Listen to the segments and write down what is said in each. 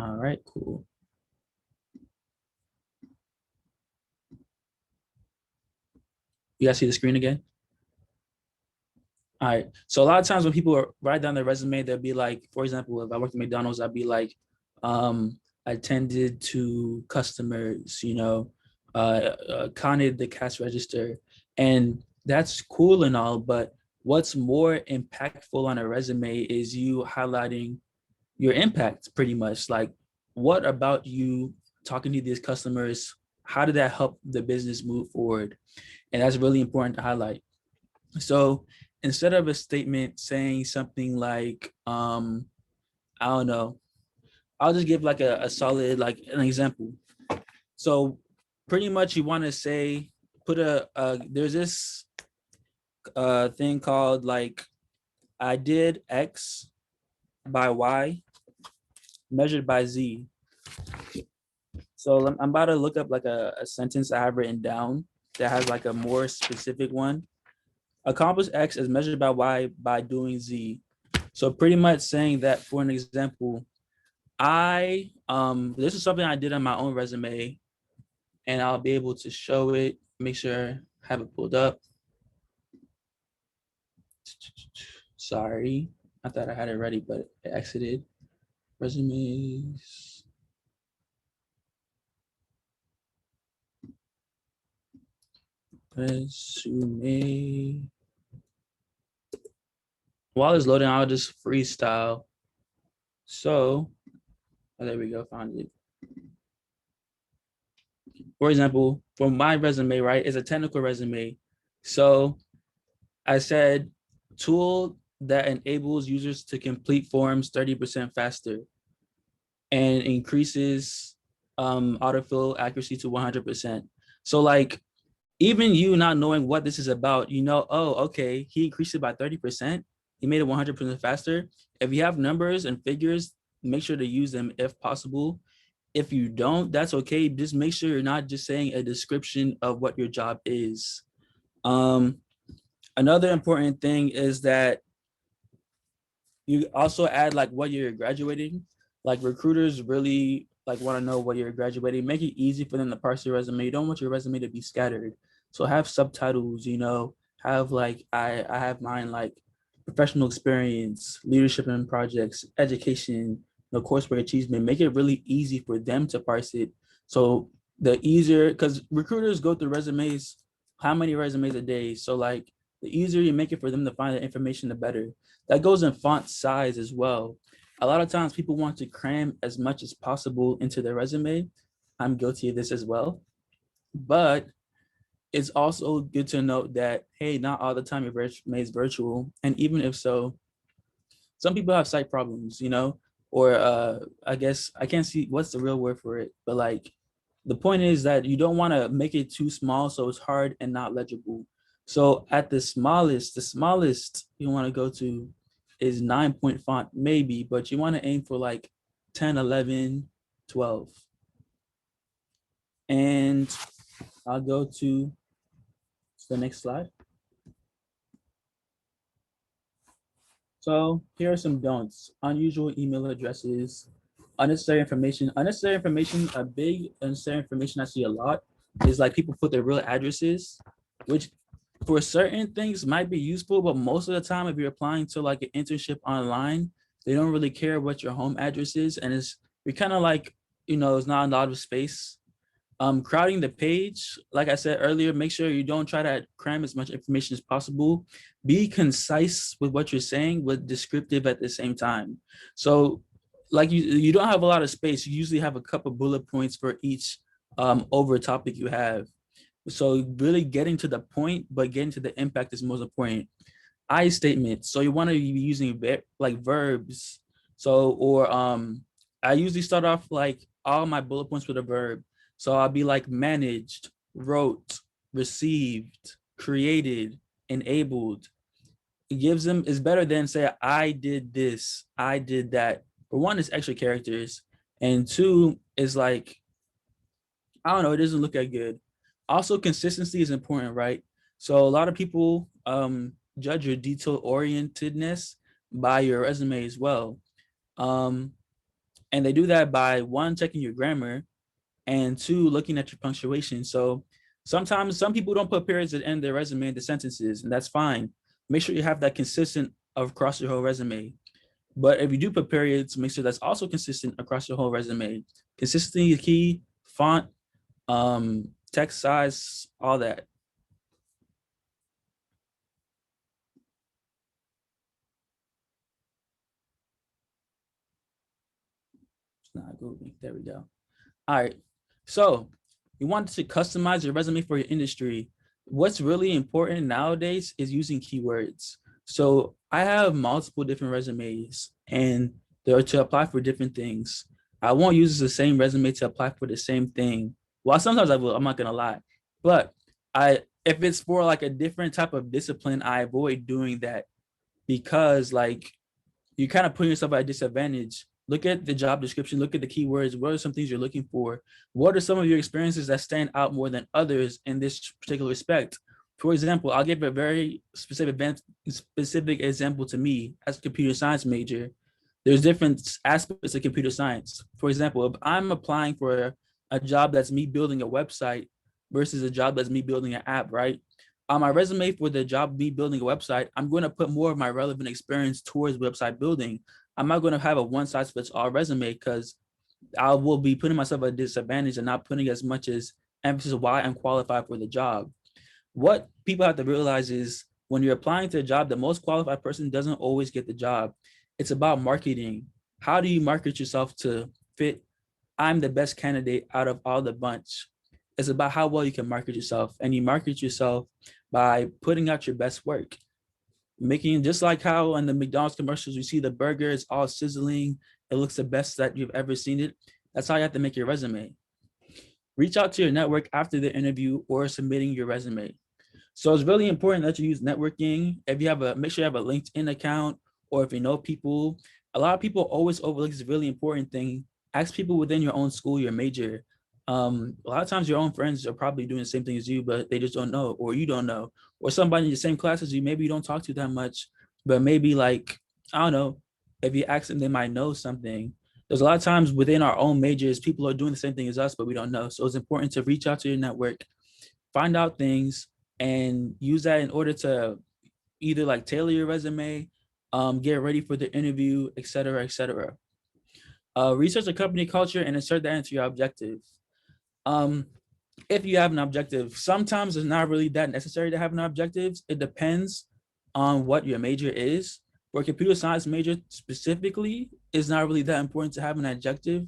All right, cool. You guys see the screen again? All right. So a lot of times when people write down their resume, they'll be like, for example, if I worked at McDonald's, I'd be like, I tended to customers, counted the cash register. And that's cool and all, but what's more impactful on a resume is you highlighting your impact pretty much. Like, what about you talking to these customers? How did that help the business move forward? And that's really important to highlight. So instead of a statement saying something like, I don't know, I'll just give like a solid, like an example. So pretty much you want to say, there's this thing called like, I did X by Y measured by Z. So I'm about to look up like a sentence I have written down that has like a more specific one. Accomplish X is measured by Y by doing Z. So pretty much saying that, for an example, this is something I did on my own resume, and I'll be able to show it, make sure I have it pulled up. Sorry, I thought I had it ready, but it exited. Resumes. Resume. While it's loading, I'll just freestyle. So, there we go, found it. For example, for my resume, right, is a technical resume. So I said tool that enables users to complete forms 30% faster and increases autofill accuracy to 100%. So like, even you not knowing what this is about, oh, okay, he increased it by 30%. He made it 100% faster. If you have numbers and figures, make sure to use them if possible. If you don't, that's okay. Just make sure you're not just saying a description of what your job is. Another important thing is that you also add like what you're graduating. Like recruiters really like want to know what you're graduating. Make it easy for them to parse your resume. You don't want your resume to be scattered. So have subtitles, have like I have mine like professional experience, leadership and projects, education, coursework achievement. Make it really easy for them to parse it. So the easier, because recruiters go through resumes, how many resumes a day? So like the easier you make it for them to find the information, the better. That goes in font size as well. A lot of times people want to cram as much as possible into their resume. I'm guilty of this as well. But it's also good to note that, hey, not all the time your resume is virtual. And even if so, some people have sight problems, or I guess I can't see what's the real word for it, but like the point is that you don't want to make it too small so it's hard and not legible. So at the smallest you want to go to is 9-point font, maybe, but you want to aim for like 10, 11, 12. And I'll go to the next slide. So here are some don'ts. Unusual email addresses, unnecessary information. Unnecessary information, a big unnecessary information I see a lot is like people put their real addresses, which for certain things might be useful, but most of the time if you're applying to like an internship online, they don't really care what your home address is. And you're kind of like, it's not a lot of space. Crowding the page, like I said earlier, make sure you don't try to cram as much information as possible. Be concise with what you're saying, but descriptive at the same time. So like you don't have a lot of space. You usually have a couple bullet points for each over topic you have. So really getting to the point, but getting to the impact is most important. I statement. So you want to be using like verbs. So, or I usually start off like all my bullet points with a verb. So I'll be like managed, wrote, received, created, enabled. It gives them, it's better than say, I did this, I did that. For one, it's extra characters. And two, is like, I don't know, it doesn't look that good. Also, consistency is important, right? So a lot of people judge your detail orientedness by your resume as well. Um, And they do that by one, checking your grammar, and two, looking at your punctuation. So sometimes some people don't put periods at the end of their resume in the sentences, and that's fine. Make sure you have that consistent across your whole resume. But if you do put periods, make sure that's also consistent across your whole resume. Consistency is key. Font, text size, all that. It's not Google. There we go. All right. So you want to customize your resume for your industry. What's really important nowadays is using keywords. So I have multiple different resumes and they're to apply for different things. I won't use the same resume to apply for the same thing. Well, sometimes I will, I'm not gonna lie. But I if it's for like a different type of discipline, I avoid doing that because like you're kind of putting yourself at a disadvantage. Look at the job description, look at the keywords. What are some things you're looking for? What are some of your experiences that stand out more than others in this particular respect? For example, I'll give a very specific example to me as a computer science major. There's different aspects of computer science. For example, if I'm applying for a job that's me building a website versus a job that's me building an app, right? On my resume for the job me building a website, I'm going to put more of my relevant experience towards website building. I'm not going to have a one size fits all resume because I will be putting myself at a disadvantage and not putting as much as emphasis why I'm qualified for the job. What people have to realize is when you're applying to a job, the most qualified person doesn't always get the job. It's about marketing. How do you market yourself to fit? I'm the best candidate out of all the bunch. It's about how well you can market yourself. And you market yourself by putting out your best work. Making just like how in the McDonald's commercials, you see the burger is all sizzling. It looks the best that you've ever seen it. That's how you have to make your resume. Reach out to your network after the interview or submitting your resume. So it's really important that you use networking. If you have make sure you have a LinkedIn account, or if you know people. A lot of people always overlook this really important thing. Ask people within your own school, your major. A lot of times your own friends are probably doing the same thing as you, but they just don't know, or you don't know, or somebody in the same class as you, maybe you don't talk to that much, but maybe like, I don't know, if you ask them, they might know something. There's a lot of times within our own majors, people are doing the same thing as us, but we don't know. So it's important to reach out to your network, find out things, and use that in order to either like tailor your resume, get ready for the interview, et cetera, et cetera. Research the company culture and insert that into your objective. Um, if you have an objective, sometimes it's not really that necessary to have an objective. It depends on what your major is. For a computer science major specifically, it's not really that important to have an objective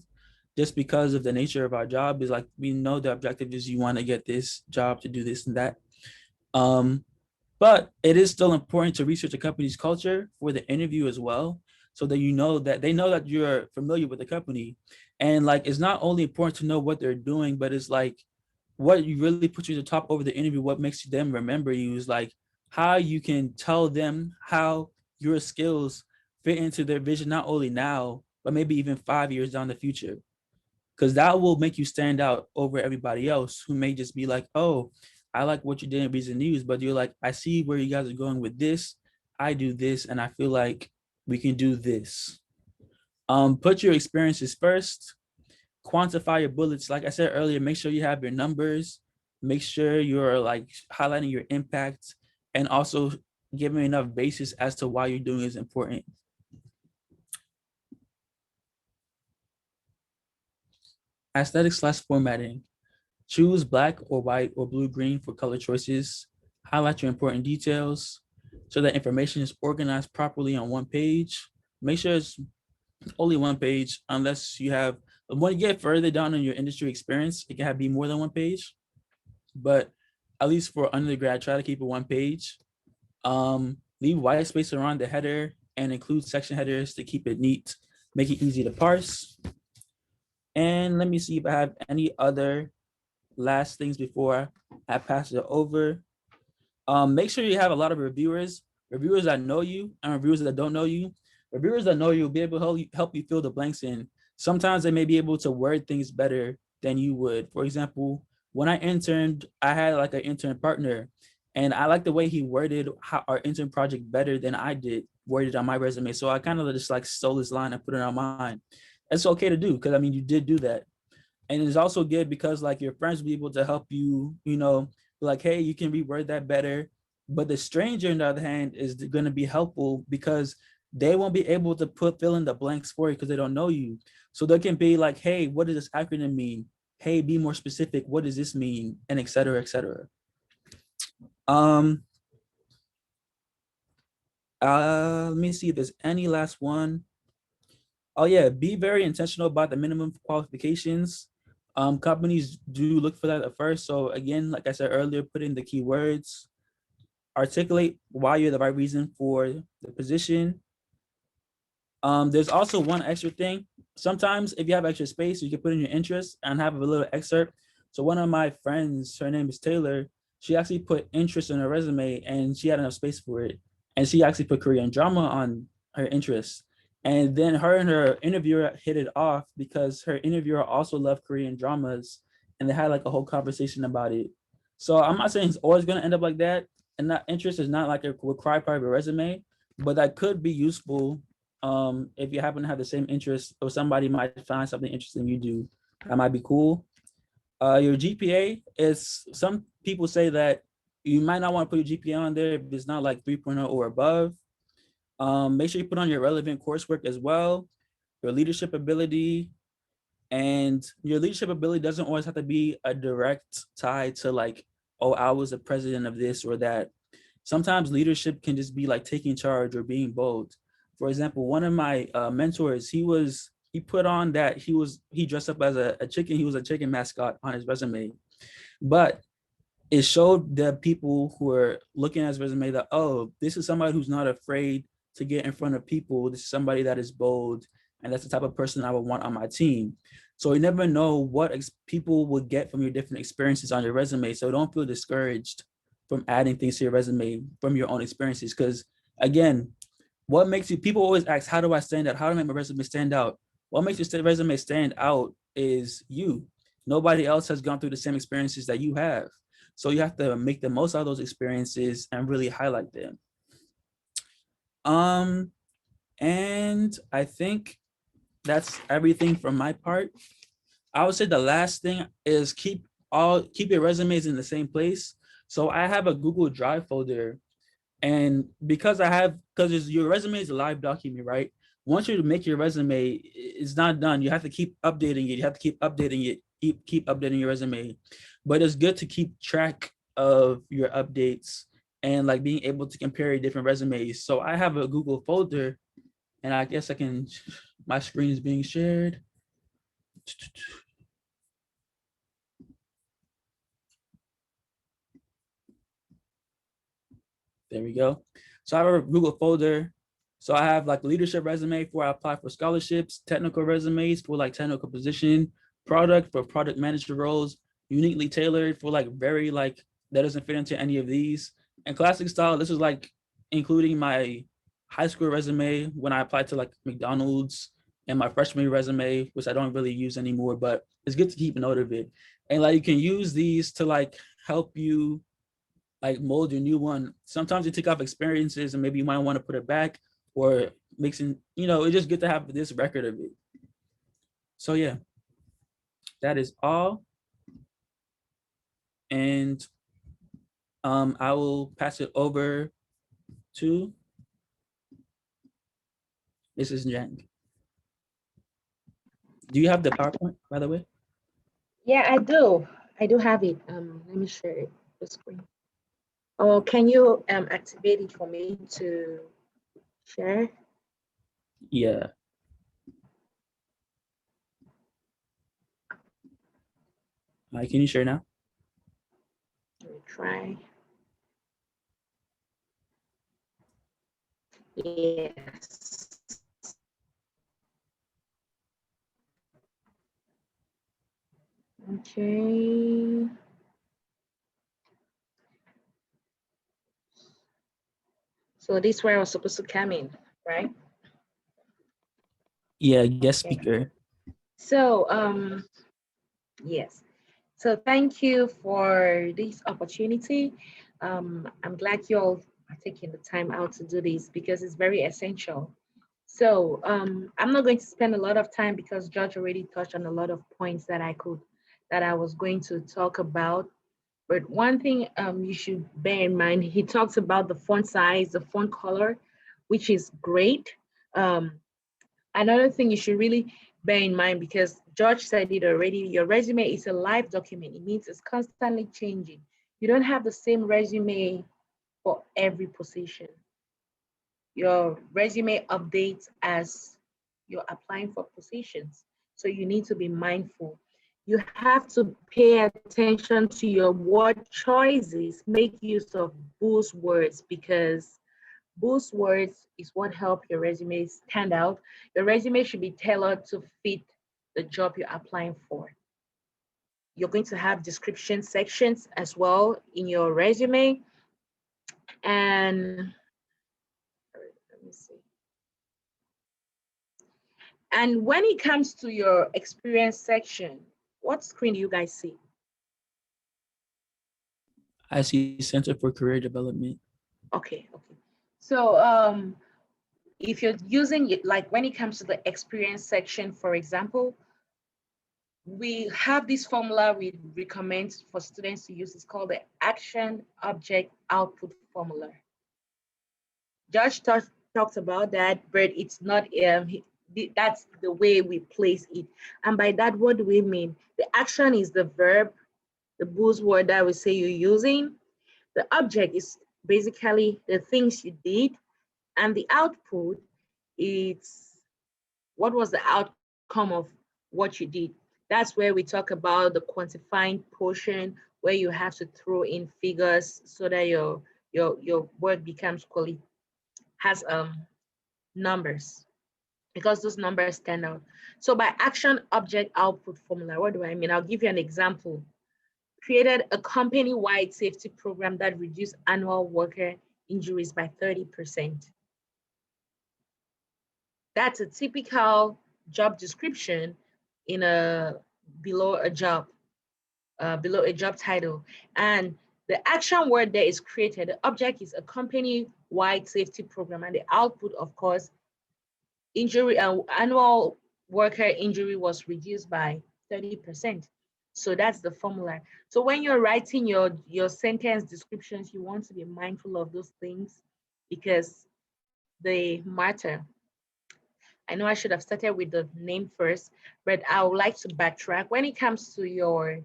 just because of the nature of our job is like we know the objective is you want to get this job to do this and that. Um, but it is still important to research a company's culture for the interview as well, so that you know that they know that you're familiar with the company. And like it's not only important to know what they're doing, but it's like what you really put you to the top over the interview, what makes them remember you is like how you can tell them how your skills fit into their vision, not only now, but maybe even 5 years down the future, because that will make you stand out over everybody else who may just be like, oh, I like what you did in Reason News, but you're like, I see where you guys are going with this. I do this, and I feel like we can do this. Put your experiences first. Quantify your bullets. Like I said earlier, make sure you have your numbers. Make sure you're like highlighting your impact, and also giving enough basis as to why you're doing is important. Aesthetics/formatting. Choose black or white or blue green for color choices. Highlight your important details so that information is organized properly on one page. Make sure it's only one page unless you have, when you get further down in your industry experience, it can be more than one page. But at least for undergrad, try to keep it one page. Leave white space around the header and include section headers to keep it neat, make it easy to parse. And let me see if I have any other last things before I pass it over. Make sure you have a lot of reviewers that know you and reviewers that don't know you. Reviewers that know you will be able to help you fill the blanks in. Sometimes they may be able to word things better than you would. For example, when I interned, I had like an intern partner, and I like the way he worded our intern project better than I did worded on my resume. So I kind of just like stole his line and put it on mine. It's okay to do, because I mean, you did do that. And it's also good because like your friends will be able to help you, like, hey, you can reword that better. But the stranger, on the other hand, is going to be helpful because they won't be able to fill in the blanks for you because they don't know you. So they can be like, hey, what does this acronym mean? Hey, be more specific. What does this mean? And et cetera, et cetera. Um, let me see if there's any last one. Oh yeah, be very intentional about the minimum qualifications. Companies do look for that at first. So again, like I said earlier, put in the keywords, articulate why you're the right reason for the position. There's also one extra thing. Sometimes if you have extra space, you can put in your interests and have a little excerpt. So one of my friends, her name is Taylor, she actually put interest in her resume and she had enough space for it. And she actually put Korean drama on her interests. And then her and her interviewer hit it off because her interviewer also loved Korean dramas and they had like a whole conversation about it. So I'm not saying it's always going to end up like that. And that interest is not like a required part of your resume, but that could be useful if you happen to have the same interest or somebody might find something interesting you do. That might be cool. Your GPA is, some people say that you might not want to put your GPA on there if it's not like 3.0 or above. Make sure you put on your relevant coursework as well, your leadership ability. And your leadership ability doesn't always have to be a direct tie to like, oh, I was the president of this or that. Sometimes leadership can just be like taking charge or being bold. For example, one of my mentors, he put on that he dressed up as a chicken. He was a chicken mascot on his resume, but it showed the people who are looking at his resume that, oh, this is somebody who's not afraid to get in front of people. This is somebody that is bold, and that's the type of person I would want on my team. So you never know what people will get from your different experiences on your resume. So don't feel discouraged from adding things to your resume from your own experiences. Because again, what makes you, people always ask, how do I stand out? How do I make my resume stand out? What makes your resume stand out is you. Nobody else has gone through the same experiences that you have. So you have to make the most out of those experiences and really highlight them. Um, and I think that's everything from my part. I would say the last thing is keep your resumes in the same place. So I have a Google Drive folder, and because your resume is a live document, right? Once you make your resume, it's not done. You have to keep updating it. You have to keep updating it. Keep updating your resume. But it's good to keep track of your updates and like being able to compare different resumes. So I have a Google folder, and I guess I can. My screen is being shared. There we go. So I have a Google folder. So I have like leadership resume for I apply for scholarships, technical resumes for like technical position, product for product manager roles, uniquely tailored for like very like that doesn't fit into any of these. And classic style, this is like including my high school resume when I applied to like McDonald's, and my freshman resume, which I don't really use anymore, but it's good to keep note of it. And like you can use these to like help you like mold your new one. Sometimes you take off experiences and maybe you might want to put it back, or mixing, it's just good to have this record of it. So yeah, that is all. And I will pass it over to Mrs. Jang. Do you have the PowerPoint, by the way? Yeah, I do. I do have it. Let me share the screen. Oh, can you activate it for me to share? Yeah. Can you share now? Let me try. Yes. Okay. So this is where I was supposed to come in, right? Yeah, guest Okay. speaker. So yes. So thank you for this opportunity. I'm glad you all are taking the time out to do this because it's very essential. So I'm not going to spend a lot of time because George already touched on a lot of points that I was going to talk about. But one thing you should bear in mind, he talks about the font size, the font color, which is great. Um, Another thing you should really bear in mind, because George said it already, your resume is a live document. It means it's constantly changing. You don't have the same resume for every position. Your resume updates as you're applying for positions. So you need to be mindful. You have to pay attention to your word choices. Make use of boost words, because boost words is what help your resume stand out. Your resume should be tailored to fit the job you're applying for. You're going to have description sections as well in your resume. And let me see. And when it comes to your experience section, what screen do you guys see? I see Center for Career Development. Okay, okay. So if you're using it, like when it comes to the experience section, for example, we have this formula we recommend for students to use. It's called the action object output formula. Josh talked about that, but it's not, that's the way we place it. And by that, what do we mean? The action is the verb, the buzzword that we say you're using. The object is basically the things you did, and the output is what was the outcome of what you did. That's where we talk about the quantifying portion, where you have to throw in figures so that your work becomes has numbers, because those numbers stand out. So by action object output formula, what do I mean? I'll give you an example. Created a company-wide safety program that reduced annual worker injuries by 30%. That's a typical job description in a below a job title. And the action word there is created. The object is a company-wide safety program, and the output, of course, injury annual worker injury was reduced by 30%. So that's the formula. So when you're writing your sentence descriptions, you want to be mindful of those things because they matter. I know I should have started with the name first, but I would like to backtrack. When it comes to your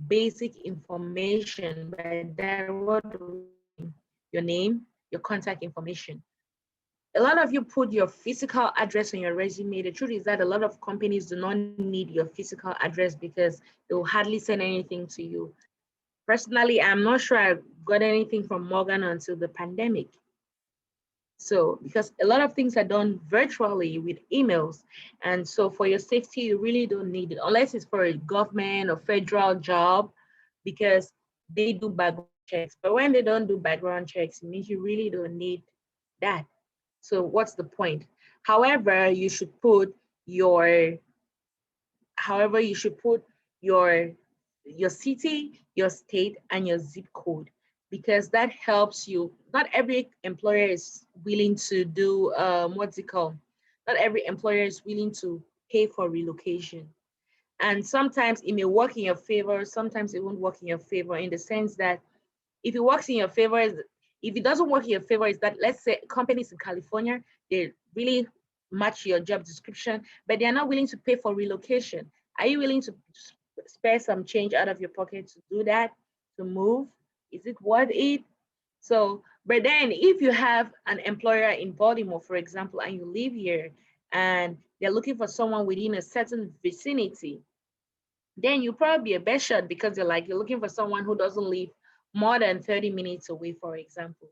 basic information, by that, what do we mean? Your name, your contact information. A lot of you put your physical address on your resume. The truth is that a lot of companies do not need your physical address because they will hardly send anything to you. Personally, I'm not sure I got anything from Morgan until the pandemic. So, because a lot of things are done virtually with emails. And so for your safety, you really don't need it unless it's for a government or federal job, because they do background checks. But when they don't do background checks, it means you really don't need that. So what's the point? However, you should put your However, you should put your your city, your state, and your zip code, because that helps you. Not every employer is willing to do what's it called? Not every employer is willing to pay for relocation. And sometimes it may work in your favor, sometimes it won't work in your favor, in the sense that if it works in your favor, if it doesn't work in your favor, is that, let's say companies in California, they really match your job description, but they are not willing to pay for relocation. Are you willing to spare some change out of your pocket to do that, to move? Is it worth it? So, but then if you have an employer in Baltimore, for example, and you live here and they're looking for someone within a certain vicinity, then you probably be a best shot, because you're looking for someone who doesn't live more than 30 minutes away, for example.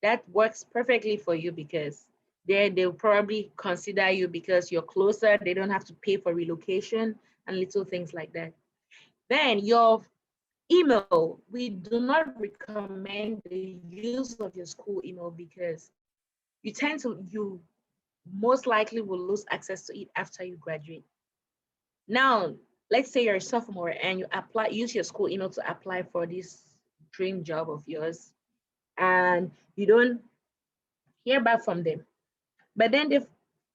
That works perfectly for you, because they'll probably consider you because you're closer. They don't have to pay for relocation and little things like that. Then your email, we do not recommend the use of your school email, because you most likely will lose access to it after you graduate. Now, let's say you're a sophomore and you use your school email to apply for this dream job of yours, and you don't hear back from them. But then if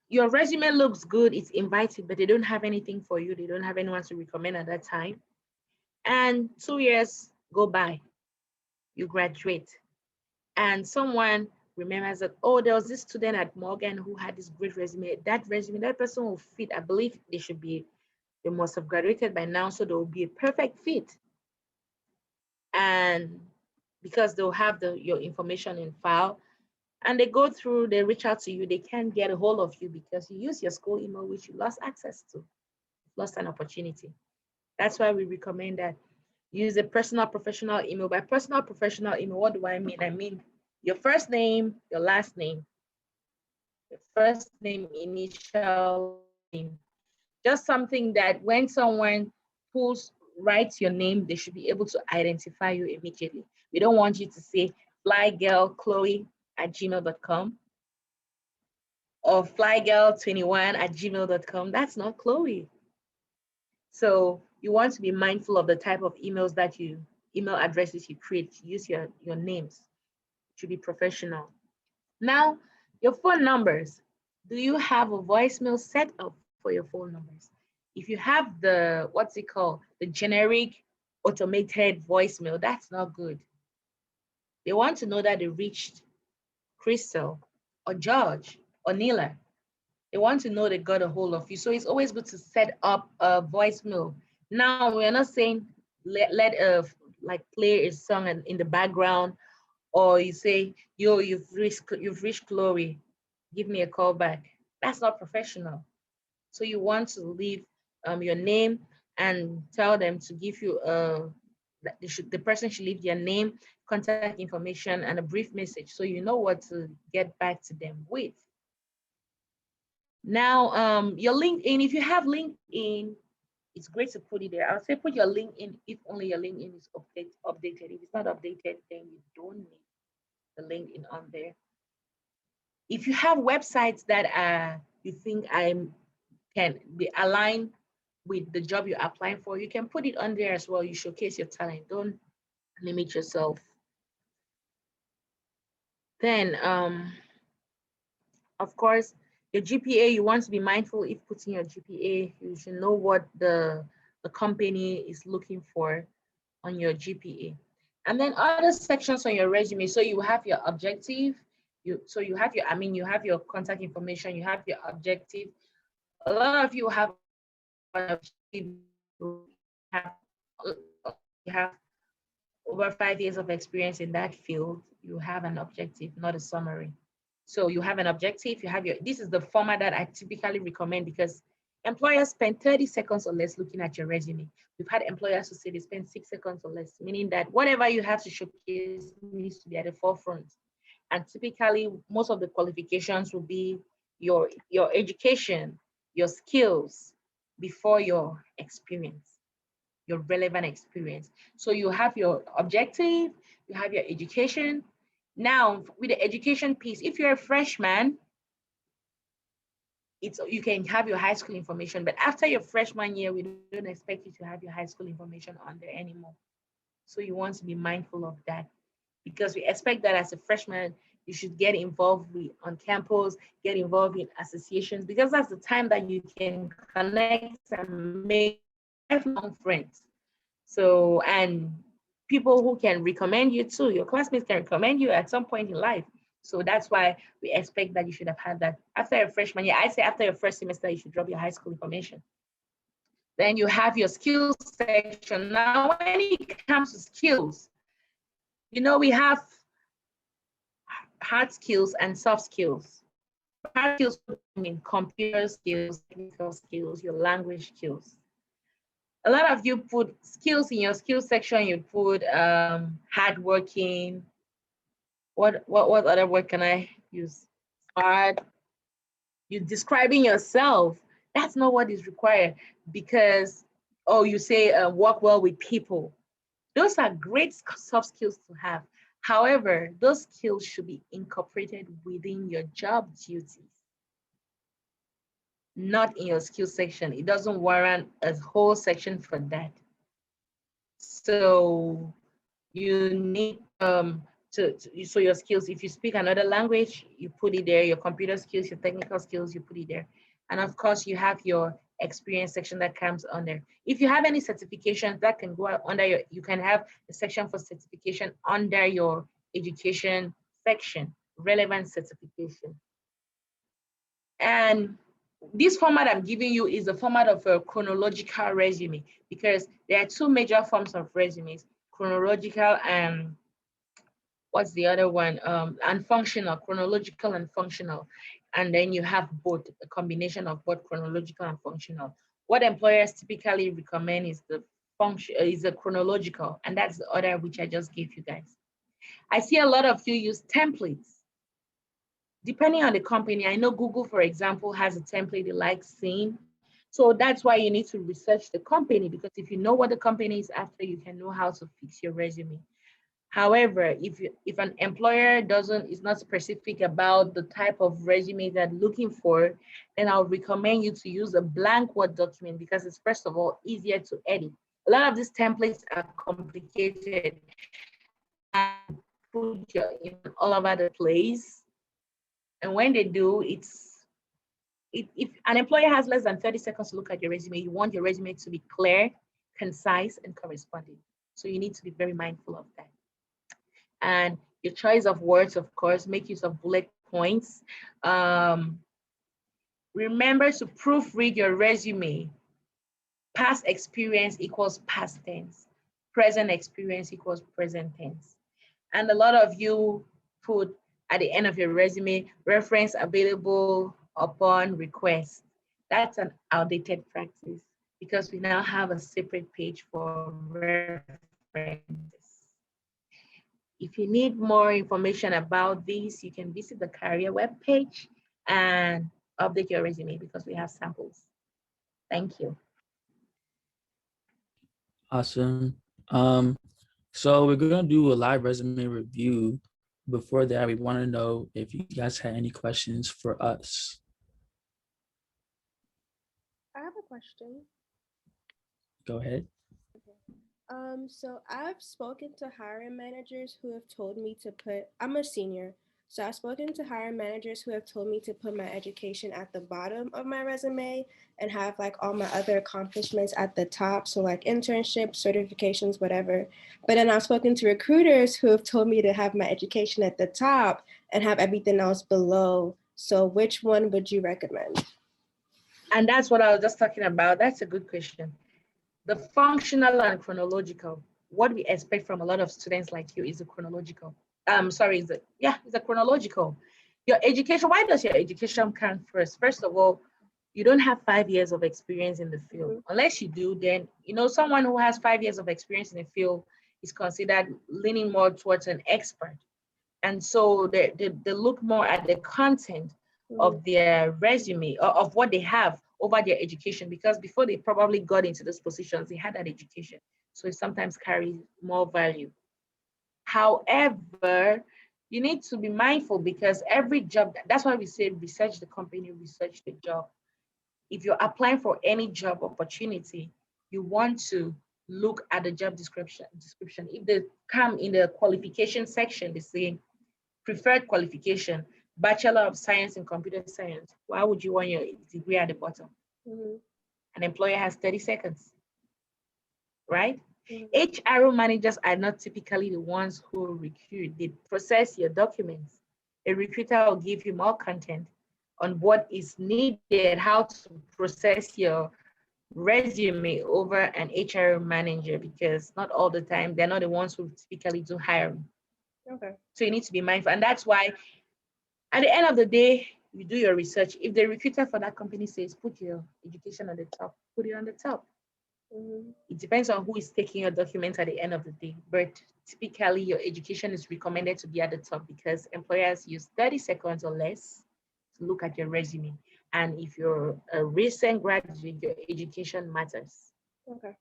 your resume looks good, it's inviting, but they don't have anything for you. They don't have anyone to recommend at that time. And 2 years go by, you graduate, and someone remembers that, oh, there was this student at Morgan who had this great resume. That resume, that person will fit. I believe they must have graduated by now, so they will be a perfect fit. And because they'll have your information in file, and they go through, they reach out to you, they can't get a hold of you because you use your school email, which you lost access to, lost an opportunity. That's why we recommend that use a personal professional email. By personal professional email, what do I mean? I mean your first name, your last name, your first name, initial name. Just something that when someone writes your name, they should be able to identify you immediately. We don't want you to say flygirlchloe@gmail.com or flygirl21@gmail.com. That's not Chloe. So you want to be mindful of the type of email addresses you create. Use your names. It should be professional. Now, your phone numbers. Do you have a voicemail set up for your phone numbers? If you have the generic automated voicemail, that's not good. They want to know that they reached Crystal or George or Neela. They want to know they got a hold of you. So it's always good to set up a voicemail. Now, we're not saying let like play a song in the background, or you say, yo, you've reached Chloe, give me a call back. That's not professional. So you want to leave your name and tell them to give you the person should leave their name, contact information, and a brief message so you know what to get back to them with. Now, your LinkedIn, if you have LinkedIn, it's great to put it there. I would say put your LinkedIn if only your LinkedIn is updated. If it's not updated, then you don't need the LinkedIn on there. If you have websites that you think can be aligned with the job you're applying for, you can put it on there as well. You showcase your talent. Don't limit yourself. Then, of course, your GPA, you want to be mindful if putting your GPA, you should know what the company is looking for on your GPA. And then other sections on your resume. So you have your objective, you have your contact information, you have your objective. A lot of you have an objective, you have over 5 years of experience in that field, you have an objective, not a summary. So you have an objective, this is the format that I typically recommend because employers spend 30 seconds or less looking at your resume. We've had employers who say they spend 6 seconds or less, meaning that whatever you have to showcase needs to be at the forefront. And typically, most of the qualifications will be your education, your skills before your experience, your relevant experience. So you have your objective, you have your education. Now, with the education piece, if you're a freshman, you can have your high school information, but after your freshman year, we don't expect you to have your high school information on there anymore. So you want to be mindful of that because we expect that as a freshman, you should get involved on campus, get involved in associations, because that's the time that you can connect and make lifelong friends. So, and people who can recommend you too, your classmates can recommend you at some point in life. So that's why we expect that you should have had that after your freshman year. I say after your first semester, you should drop your high school information. Then you have your skills section. Now, when it comes to skills, we have hard skills and soft skills. Hard skills, I mean computer skills, technical skills, your language skills. A lot of you put skills in your skills section. You put hardworking. What other word can I use? Hard. You're describing yourself. That's not what is required because, you say work well with people. Those are great soft skills to have. However, those skills should be incorporated within your job duties, not in your skills section. It doesn't warrant a whole section for that. So you need So your skills, if you speak another language, you put it there. Your computer skills, your technical skills, you put it there. And of course, you have your experience section that comes on there. If you have any certifications, that can go under your, you can have a section for certification under your education section, relevant certification. And this format I'm giving you is the format of a chronological resume, because there are two major forms of resumes, chronological and what's the other one? And functional, chronological and functional. And then you have both, a combination of both chronological and functional. What employers typically recommend is the function, is a chronological, and that's the order which I just gave you guys. I see a lot of you use templates. Depending on the company, I know Google, for example, has a template they like seeing. So that's why you need to research the company, because if you know what the company is after, you can know how to fix your resume. However, if an employer is not specific about the type of resume they're looking for, then I'll recommend you to use a blank Word document, because it's, first of all, easier to edit. A lot of these templates are complicated and put your email all over the place. And when they do, if an employer has less than 30 seconds to look at your resume, you want your resume to be clear, concise, and corresponding. So you need to be very mindful of that. And your choice of words, of course, make use of bullet points. Remember to proofread your resume. Past experience equals past tense. Present experience equals present tense. And a lot of you put at the end of your resume, reference available upon request. That's an outdated practice, because we now have a separate page for references. If you need more information about this, you can visit the career webpage and update your resume, because we have samples. Thank you. Awesome. So we're gonna do a live resume review. Before that, we want to know if you guys had any questions for us. I have a question. Go ahead. So I've spoken to hiring managers who have told me to put, I'm a senior, so I've spoken to hiring managers who have told me to put my education at the bottom of my resume and have like all my other accomplishments at the top. So like internships, certifications, whatever. But then I've spoken to recruiters who have told me to have my education at the top and have everything else below. So which one would you recommend? And that's what I was just talking about. That's a good question. The functional and chronological, what we expect from a lot of students like you is a chronological. It's a chronological. Your education, why does your education come first? First of all, you don't have 5 years of experience in the field. Mhm. Unless you do, then, someone who has 5 years of experience in the field is considered leaning more towards an expert. And so they look more at the content of their resume, or of what they have over their education, because before they probably got into those positions, they had that education. So it sometimes carries more value. However, you need to be mindful, because every job, that's why we say research the company, research the job. If you're applying for any job opportunity, you want to look at the job description. If they come in the qualification section, they say preferred qualification, Bachelor of Science in Computer Science. Why would you want your degree at the bottom? Mhm. An employer has 30 seconds, right? Mhm. HR managers are not typically the ones who recruit. They process your documents. A recruiter will give you more content on what is needed, how to process your resume over an HR manager, because not all the time, they're not the ones who typically do hiring. Okay. So you need to be mindful. And that's why at the end of the day, you do your research. If the recruiter for that company says, put your education on the top, put it on the top. Mhm. It depends on who is taking your documents at the end of the day. But typically, your education is recommended to be at the top, because employers use 30 seconds or less to look at your resume. And if you're a recent graduate, your education matters. Okay.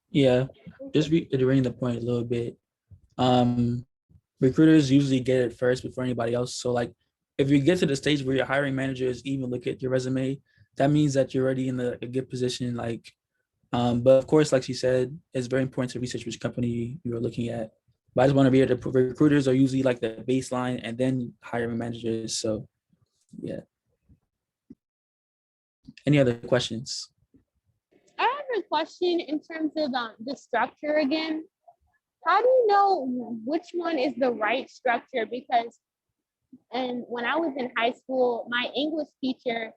Yeah, Thank just you. reiterating the point a little bit. Recruiters usually get it first before anybody else. So like, if you get to the stage where your hiring managers even look at your resume, that means that you're already in a good position. Like, but of course, like she said, it's very important to research which company you're looking at. But I just want to be able to, recruiters are usually like the baseline and then hiring managers. So yeah. Any other questions? I have a question in terms of the structure again. How do you know which one is the right structure? Because when I was in high school, my English teacher,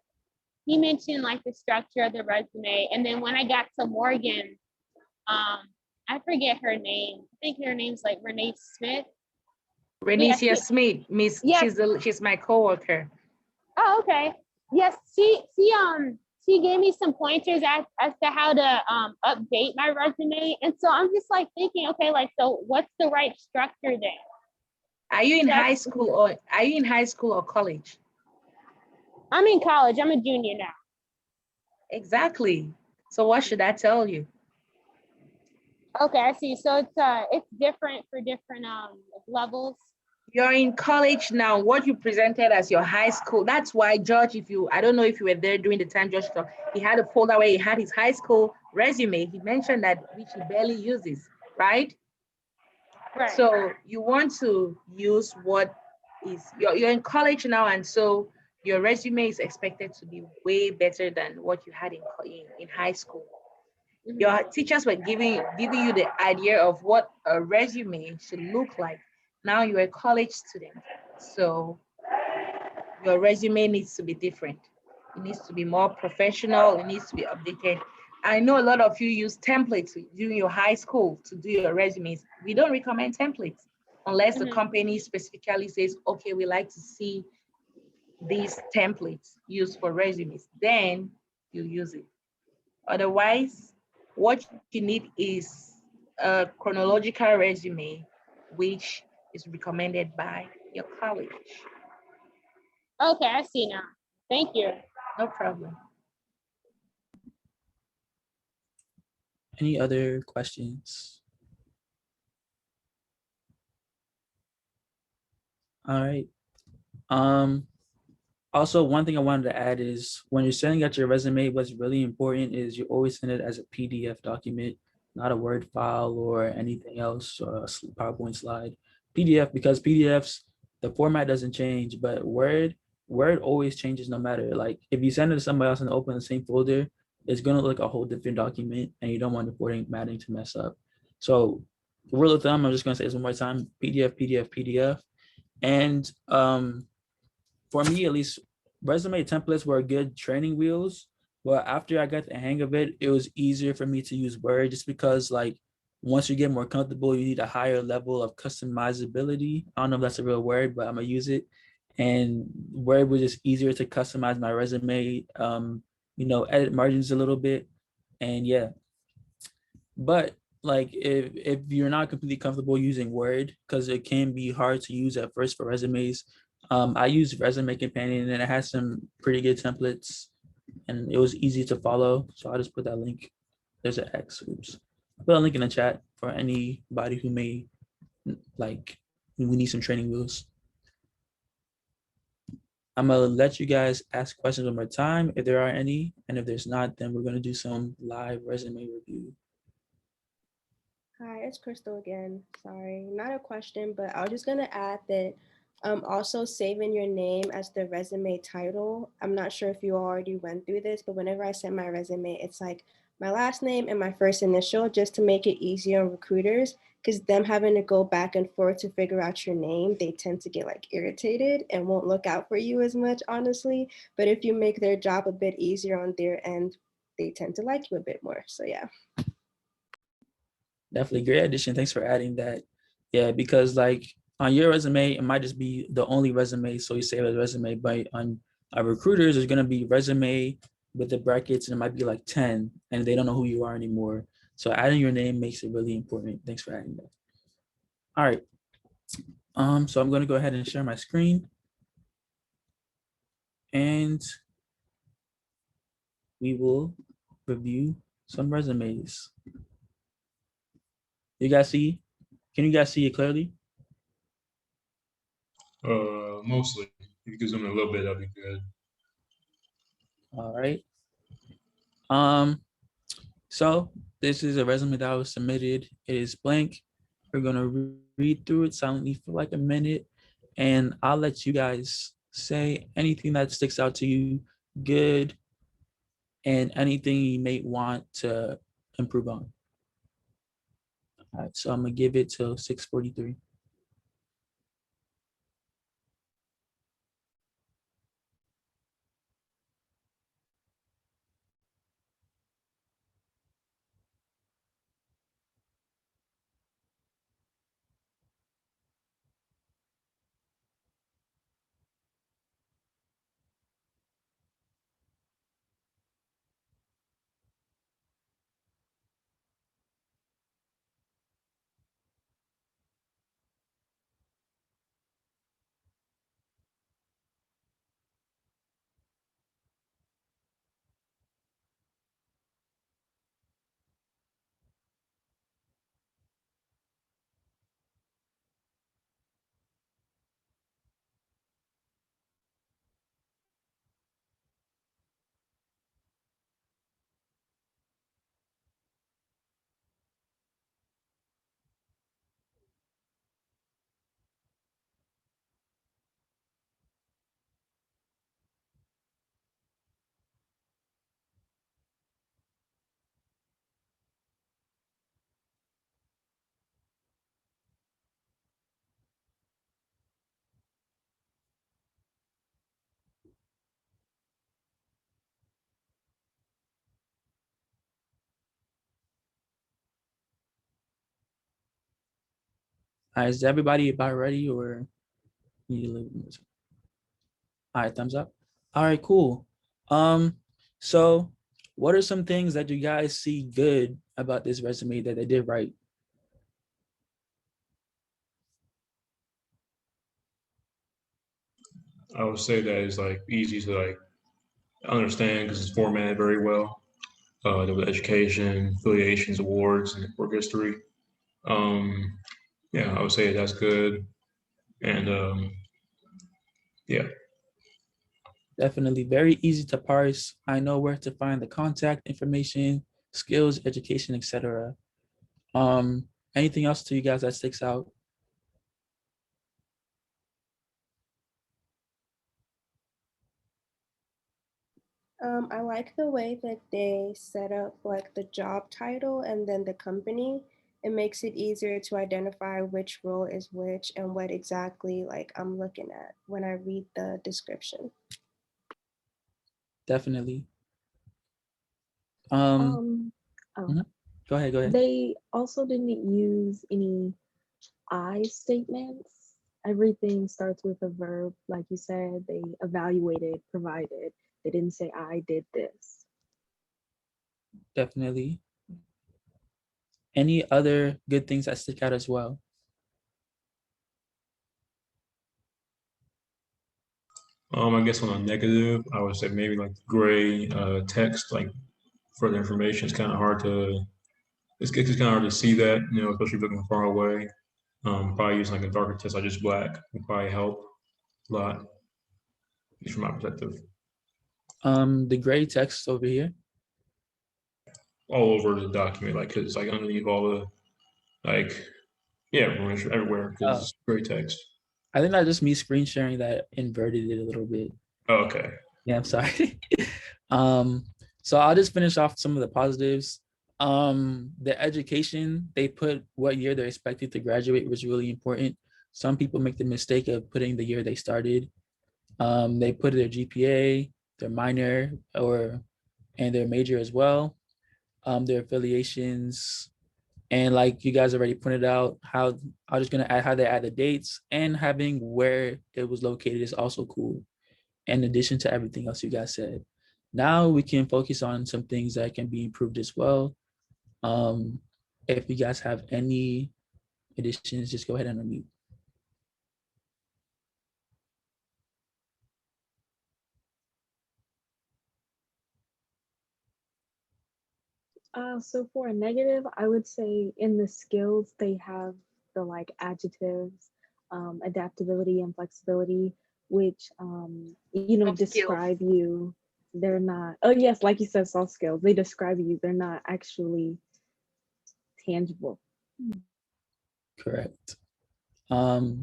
he mentioned like the structure of the resume. And then when I got to Morgan, I forget her name. I think her name's like Renee Smith. Renicia Smith, Miss, yes. she's my coworker. Oh, okay. Yes, she gave me some pointers as to how to update my resume. And so I'm just like thinking, okay, like, so what's the right structure then? Are you in high school or college? I'm in college. I'm a junior now. Exactly. So what should I tell you? Okay, I see. So it's different for different levels. You're in college now. What you presented as your high school. That's why George, I don't know if you were there during the time George talked, he had a folder where he had his high school resume. He mentioned that which he barely uses, right? Right. So you want to use what is, you're in college now, and so your resume is expected to be way better than what you had in high school. Mhm. Your teachers were giving you the idea of what a resume should look like. Now you're a college student, so your resume needs to be different. It needs to be more professional. It needs to be updated. I know a lot of you use templates during your high school to do your resumes. We don't recommend templates unless the company specifically says, okay, we like to see these templates used for resumes. Then you use it. Otherwise, what you need is a chronological resume, which is recommended by your college. Okay, I see now. Thank you. No problem. Any other questions? All right. Also, one thing I wanted to add is when you're sending out your resume, what's really important is you always send it as a PDF document, not a Word file or anything else, or a PowerPoint slide. PDF, because PDFs, the format doesn't change, but Word always changes no matter. Like if you send it to somebody else and open the same folder, it's gonna look a whole different document, and you don't want the formatting to mess up. So, rule of thumb, I'm just gonna say this one more time: PDF, PDF, PDF, and for me at least, resume templates were good training wheels. But after I got the hang of it, it was easier for me to use Word just because like once you get more comfortable, you need a higher level of customizability. I don't know if that's a real word, but I'm gonna use it. And Word was just easier to customize my resume, edit margins a little bit. And yeah, but like if you're not completely comfortable using Word, because it can be hard to use at first for resumes, I use Resume Companion and it has some pretty good templates and it was easy to follow. So I'll just put that link. There's an X. Oops. I'll put a link in the chat for anybody who may like. We need some training wheels. I'm gonna let you guys ask questions one more time if there are any, and if there's not, then we're gonna do some live resume review. Hi, it's Crystal again. Sorry, not a question, but I was just gonna add that also saving your name as the resume title. I'm not sure if you already went through this, but whenever I send my resume, it's like my last name and my first initial just to make it easier on recruiters, because them having to go back and forth to figure out your name, they tend to get like irritated and won't look out for you as much, honestly. But if you make their job a bit easier on their end, they tend to like you a bit more. So yeah. Definitely great addition. Thanks for adding that. Yeah, because like on your resume, it might just be the only resume, so you save it as resume. But on our recruiters, there's gonna be resume with the brackets, and it might be like 10, and they don't know who you are anymore. So adding your name makes it really important. Thanks for adding that. All right. So I'm gonna go ahead and share my screen, and we will review some resumes. You guys see? Can you guys see it clearly? Mostly. If you could zoom in a little bit, that'd be good. All right. So this is a resume that was submitted. It is blank. We're gonna read through it silently for like a minute, and I'll let you guys say anything that sticks out to you, good, and anything you may want to improve on. All right, so I'm gonna give it till 6:43. All right, is everybody about ready or need a little bit more? All right, thumbs up. All right, cool. So what are some things that you guys see good about this resume that they did right? I would say that it's like easy to like understand because it's formatted very well. There was education, affiliations, awards, and work history. Um, yeah, I would say that's good. And yeah, Definitely very easy to parse. I know where to find the contact information, skills, education, etc. Anything else to you guys that sticks out? I like the way that they set up like the job title and then the company. It makes it easier to identify which role is which and what exactly like I'm looking at when I read the description. Definitely. Um, Oh, mhm. Go ahead, go ahead. they also didn't use any I statements. Everything starts with a verb, like you said. They evaluated, provided. They didn't say I did this. Definitely. Any other good things that stick out as well? I guess on a negative, I would say maybe like gray text, like further information. It's kind of hard to. It's kind of hard to see that, especially looking far away. Probably using like a darker text, like just black, would probably help a lot, at least from my perspective. The gray text over here. All over the document, like, cause it's like underneath all the, like, yeah, pretty much everywhere, cause Uh, it's gray text. I think that's just me screen sharing that inverted it a little bit. Oh, okay. Yeah, I'm sorry. um, so I'll just finish off some of the positives. The education, they put what year they're expected to graduate was really important. Some people make the mistake of putting the year they started. They put their GPA, their minor, and their major as well. Their affiliations, and like you guys already pointed out, how I'm just gonna add how they add the dates, and having where it was located is also cool, in addition to everything else you guys said. Now we can focus on some things that can be improved as well. Um, if you guys have any additions, just go ahead and unmute. So for a negative, I would say in the skills, they have the like adjectives, adaptability and flexibility, which, Soft skills. describe you. They're not, oh yes, like you said, soft skills, they describe you. They're not actually tangible. Correct.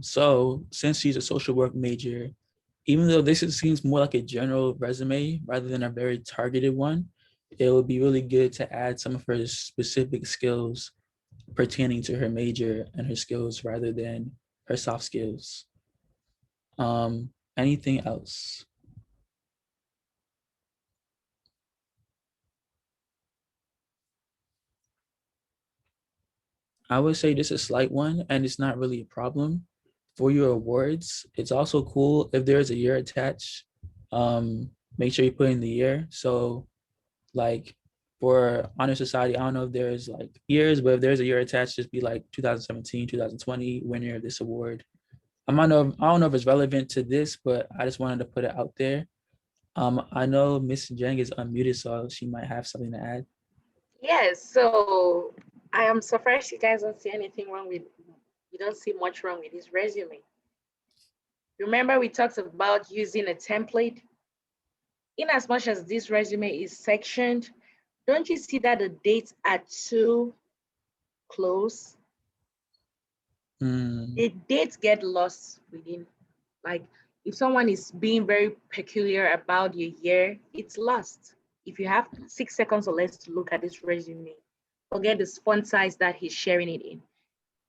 So since she's a social work major, even though seems more like a general resume rather than a very targeted one, it would be really good to add some of her specific skills pertaining to her major and her skills rather than her soft skills. Anything else? I would say this is a slight one, and it's not really a problem. For your awards, it's also cool if there's a year attached. Make sure you put in the year. So, like for Honor Society, I don't know if there's like years, but if there's a year attached, just be like 2017, 2020, winner of this award. I don't know if it's relevant to this, but I just wanted to put it out there. I know Miss Jang is unmuted, so she might have something to add. Yes, so I am surprised you guys don't see anything wrong with, you don't see much wrong with his resume. Remember we talked about using a template? In as much as this resume is sectioned, don't you see that the dates are too close? The dates get lost within, like if someone is being very peculiar about your year, it's lost. If you have 6 seconds or less to look at this resume, forget the font size that he's sharing it in.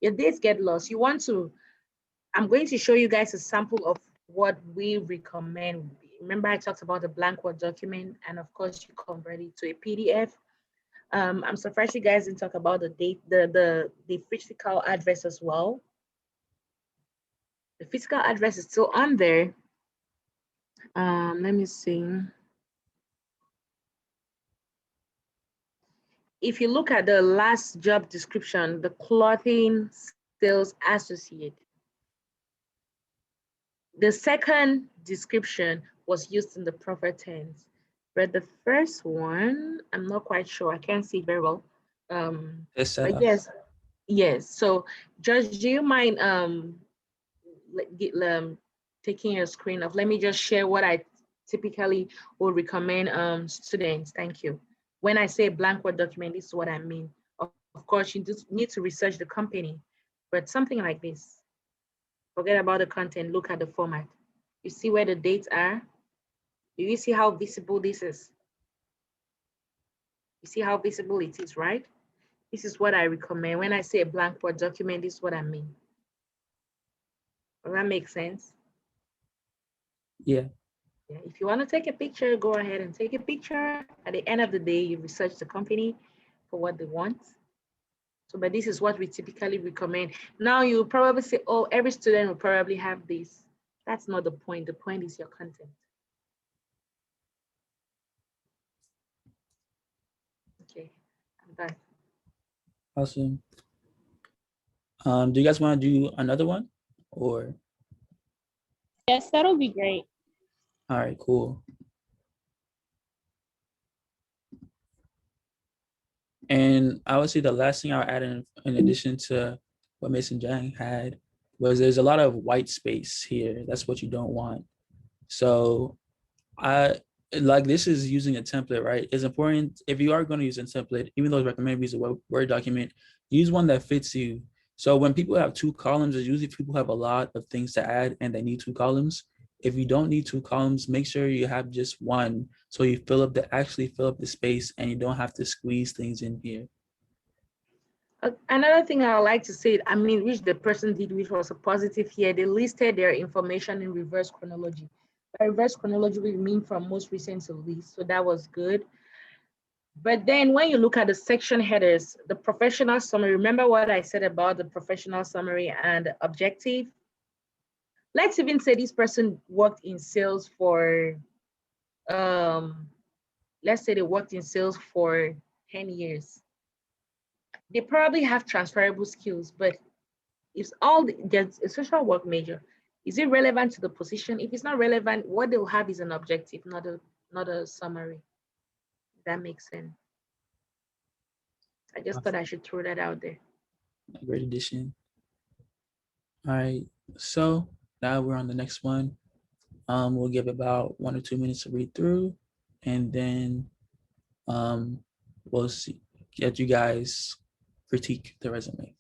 Your dates get lost. You want to, I'm going to show you guys a sample of what we recommend. Remember I talked about the blank Word document, and of course you convert it to a PDF. I'm surprised you guys didn't talk about the date, the physical address as well. The physical address is still on there. Let me see. If you look at the last job description, the clothing sales associate, the second description was used in the proper tense, but the first one, I'm not quite sure. I can't see very well. But yes. So, Judge, do you mind taking your screen off? Let me just share what I typically would recommend students. Thank you. When I say blank Word document, this is what I mean. Of course, you just need to research the company, but something like this. Forget about the content, look at the format. You see where the dates are? Do you see how visible this is? You see how visible it is, right? This is what I recommend. When I say a blank Word document, this is what I mean. Does that make sense? Yeah. If you want to take a picture, go ahead and take a picture. At the end of the day, you research the company for what they want. So, but this is what we typically recommend. Now you probably say, oh, every student will probably have this. That's not the point. The point is your content. Okay, I'm done. Awesome. Do you guys want to do another one, or? Yes, that'll be great. All right, cool. And I would say the last thing I'll add in addition to what Mason Jang had was there's a lot of white space here. That's what you don't want. So I like this is using a template, right? It's important if you are going to use a template, even though it's recommended use a Word document, use one that fits you. So when people have 2 columns, it's usually people have a lot of things to add and they need 2 columns. If you don't need 2 columns, make sure you have just one so you actually fill up the space and you don't have to squeeze things in here. Another thing I would like to say, I mean, which the person did, which was a positive here, they listed their information in reverse chronology. By reverse chronology, we mean from most recent to least, so that was good. But then when you look at the section headers, the professional summary, remember what I said about the professional summary and objective? Let's even say this person worked in sales for, let's say they worked in sales for 10 years. They probably have transferable skills, but if there's a social work major, is it relevant to the position? If it's not relevant, what they'll have is an objective, not a summary. That makes sense. I just thought I should throw that out there. Great addition. All right, so now we're on the next one. We'll give about 1 or 2 minutes to read through, and then we'll get you guys critique the resume.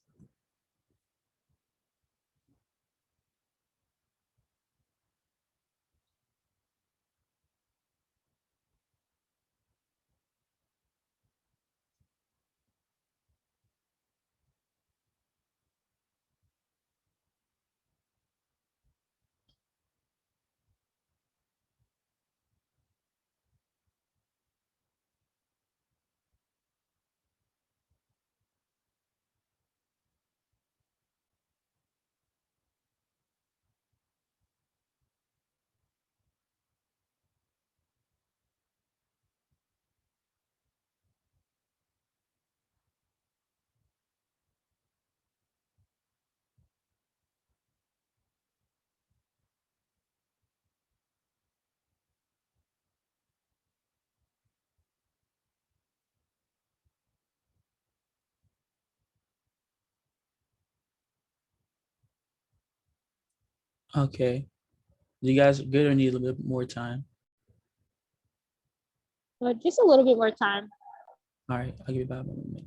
Okay. You guys good or need a little bit more time? But just a little bit more time. All right, I'll give you about 1 minute.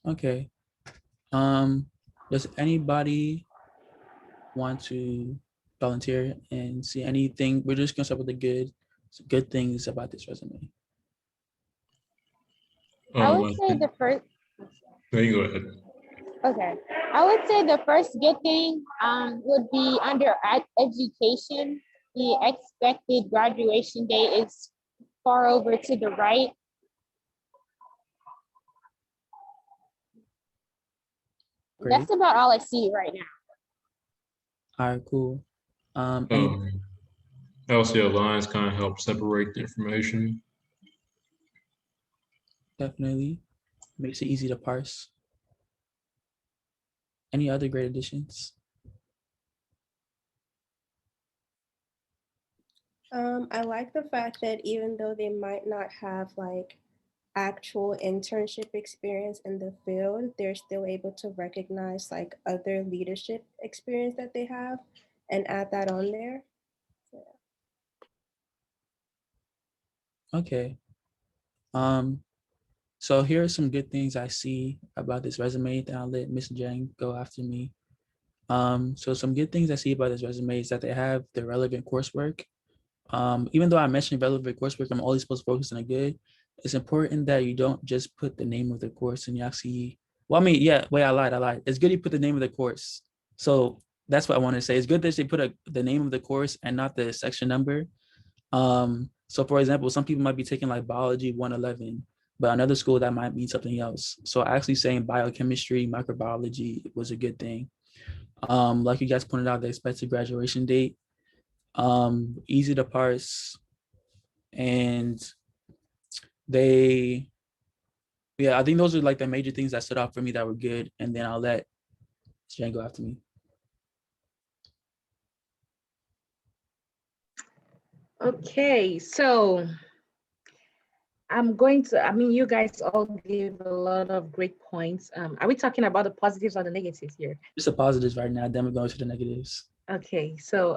Okay. Does anybody want to volunteer and see anything? We're just gonna start with the good things about this resume. I I would say think, the first. there you go ahead. Okay, I would say the first good thing would be under education. The expected graduation date is far over to the right. Great. That's about all I see right now. All right, cool. Any, LCL lines kind of help separate the information. definitely makes it easy to parse. Any other great additions? I like the fact that even though they might not have like actual internship experience in the field, they're still able to recognize like other leadership experience that they have and add that on there. So, Okay. So here are some good things I see about this resume. Then I'll let Miss Jang go after me. So some good things I see about this resume is that they have the relevant coursework. Even though I mentioned relevant coursework, I'm always supposed to focus on the good. It's important that you don't just put the name of the course and you actually, well, I mean, yeah, wait, I lied. It's good you put the name of the course. So that's what I want to say. It's good that they put the name of the course and not the section number. So for example, some people might be taking like biology 111, but another school that might mean something else. So actually saying biochemistry, microbiology was a good thing. Like you guys pointed out, the expected graduation date, easy to parse, and they, yeah, I think those are like the major things that stood out for me that were good. And then I'll let Jen go after me. Okay, so I'm going to, I mean, you guys all gave a lot of great points. Are we talking about the positives or the negatives here? Just the positives right now, then we're going to the negatives. Okay, so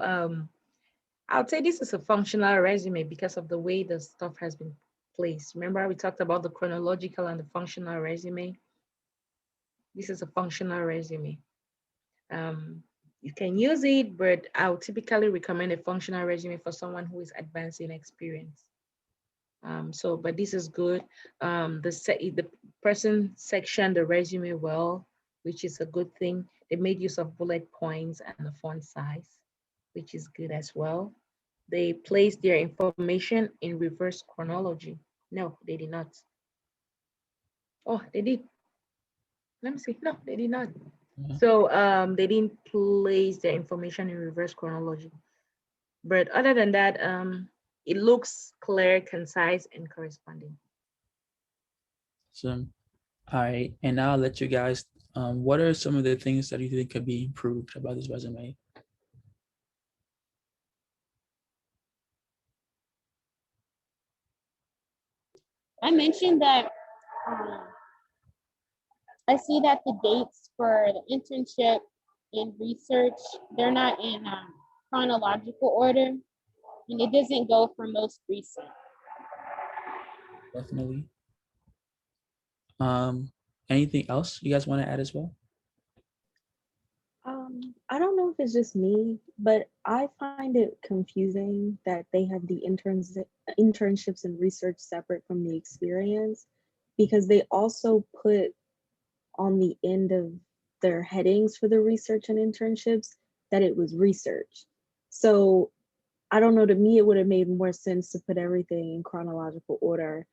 I would say this is a functional resume because of the way the stuff has been placed. Remember we talked about the chronological and the functional resume? This is a functional resume. You can use it, but I would typically recommend a functional resume for someone who is advanced in experience. But this is good. The person sectioned the resume well, which is a good thing. They made use of bullet points and the font size, which is good as well. They placed their information in reverse chronology. No, they did not. Oh, they did. Let me see. No, they did not. So they didn't place their information in reverse chronology. But other than that, it looks clear, concise, and corresponding. So, all right, and now I'll let you guys, what are some of the things that you think could be improved about this resume? I mentioned that I see that the dates for the internship and research, they're not in chronological order, and it doesn't go for most recent. Definitely. Anything else you guys want to add as well? I don't know if it's just me, but I find it confusing that they have the internships and research separate from the experience. because they also put on the end of their headings for the research and internships that it was research. So I don't know, to me, it would have made more sense to put everything in chronological order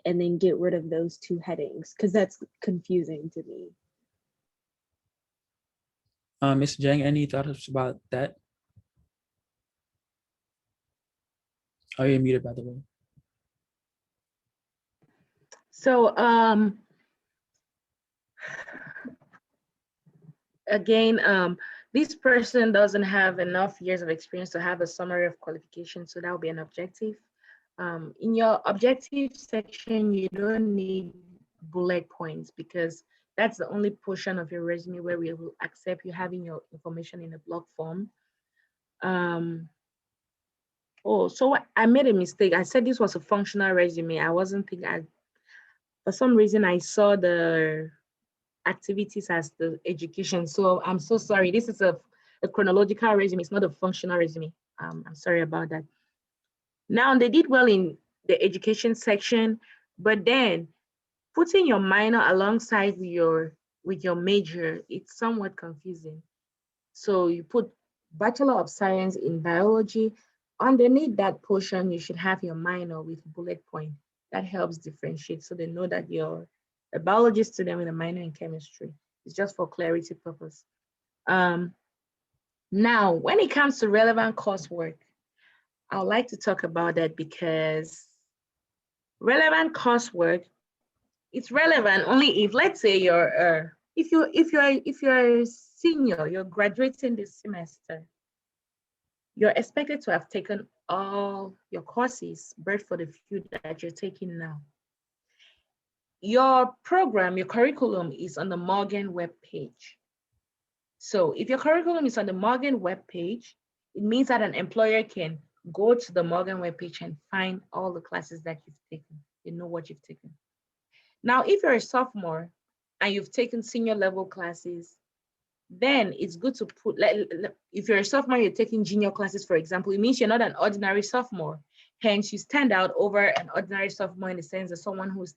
and then get rid of those two headings, because that's confusing to me. Ms. Jang, any thoughts about that? Oh, you're muted, by the way. So again, this person doesn't have enough years of experience to have a summary of qualifications, so that would be an objective. In your objective section, you don't need bullet points because that's the only portion of your resume where we will accept you having your information in a block form. Oh, so I made a mistake. I said this was a functional resume. I wasn't thinking, for some reason, I saw the activities as the education. So I'm so sorry. This is a chronological resume. It's not a functional resume. I'm sorry about that. Now, they did well in the education section, but then putting your minor alongside with your major, it's somewhat confusing. So you put Bachelor of Science in Biology. Underneath that portion, you should have your minor with bullet point. That helps differentiate so they know that you're a biology student with a minor in chemistry. It's just for clarity purpose. Now, when it comes to relevant coursework, I would like to talk about that because relevant coursework, it's relevant only if, let's say, if you're a senior, you're graduating this semester, you're expected to have taken all your courses, but for the few that you're taking now. Your program, your curriculum is on the Morgan web page. So if your curriculum is on the Morgan web page, it means that an employer can go to the Morgan web page and find all the classes that you've taken. They know what you've taken. Now, if you're a sophomore and you've taken senior level classes, then it's good to put, if you're a sophomore, you're taking junior classes, for example, it means you're not an ordinary sophomore. Hence, you stand out over an ordinary sophomore in the sense of someone who's